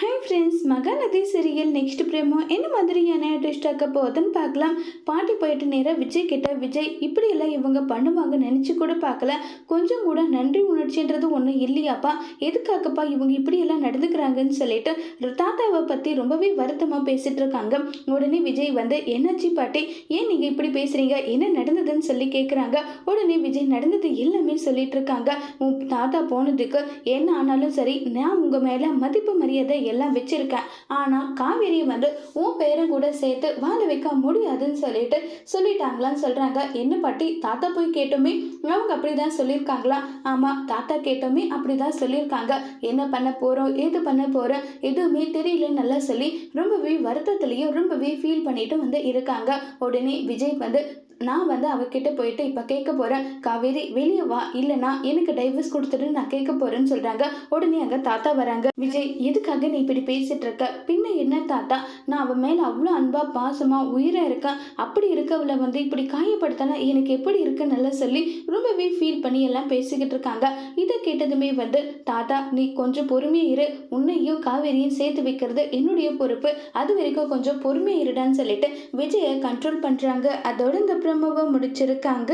Hi friends, Mahanadi serial next பிரேமோ என்ன மாதிரியான twist ஆக்க போகுதுன்னு பார்க்கலாம். பாட்டி போயிட்டு நேராக விஜய் கிட்ட, விஜய் இப்படியெல்லாம் இவங்க பண்ணுவாங்க நினச்சி கூட பார்க்கல, கொஞ்சம் கூட நன்றி உணர்ச்சின்றது ஒன்று இல்லையாப்பா, எதுக்காகப்பா இவங்க இப்படியெல்லாம் நடந்துக்கிறாங்கன்னு சொல்லிட்டு தாத்தாவை பற்றி ரொம்பவே வருத்தமாக பேசிட்டு இருக்காங்க. உடனே விஜய் வந்து, என்னாச்சு பாட்டி, ஏன் நீங்கள் இப்படி பேசுகிறீங்க, என்ன நடந்ததுன்னு சொல்லி கேட்குறாங்க. உடனே விஜய் நடந்தது எல்லாமே சொல்லிட்டு இருக்காங்க. உன் தாத்தா போனதுக்கு என்ன ஆனாலும் சரி, நான் உங்கள் மேலே மதிப்பு மரியாதை எல்லாம் வச்சிருக்கேன். ஆனா காவேரி வந்து உன் பேரும் கூட சேர்த்து வாழ வைக்க முடியாதுன்னு சொல்லிட்டாங்களான்னு சொல்றாங்க. என்ன பாட்டி, தாத்தா போய் கேட்டோமே அவங்க அப்படிதான் சொல்லியிருக்காங்களா? ஆமா, தாத்தா கேட்டோமே அப்படிதான் சொல்லியிருக்காங்க. என்ன பண்ண போறோம், ஏது பண்ண போறோம் எதுவுமே தெரியலன்னு நல்லா சொல்லி ரொம்பவே வருத்தத்திலையும் ரொம்பவே ஃபீல் பண்ணிட்டு வந்து இருக்காங்க. உடனே விஜய் வந்து, நான் வந்து அவகிட்ட போயிட்டு இப்போ கேட்க போகிறேன், காவேரி வெளியே வா, இல்லைனா எனக்கு டைவர்ஸ் கொடுத்துட்டு நான் கேட்க போகிறேன்னு சொல்கிறாங்க. உடனே அங்கே தாத்தா வராங்க. விஜய், எதுக்காக நீ இப்படி பேசிகிட்டு இருக்க, பின்ன என்ன தாத்தா, நான் அவன் மேலே அவ்வளோ அன்பாக பாசமாக உயிராக இருக்கேன், அப்படி இருக்கவளை வந்து இப்படி காயப்படுத்தினா எனக்கு எப்படி இருக்குன்னு நல்லா சொல்லி ரொம்பவே ஃபீல் பண்ணி எல்லாம் பேசிக்கிட்டு இருக்காங்க. இதை கேட்டதுமே வந்து, தாத்தா நீ கொஞ்சம் பொறுமையாக இரு, உன்னையும் காவேரியும் சேர்த்து வைக்கிறது என்னுடைய பொறுப்பு, அது வரைக்கும் கொஞ்சம் பொறுமையாக இருடான்னு சொல்லிட்டு விஜயை கண்ட்ரோல் பண்ணுறாங்க. அதோட இந்த ப்ரோமோவை முடிச்சிருக்காங்க.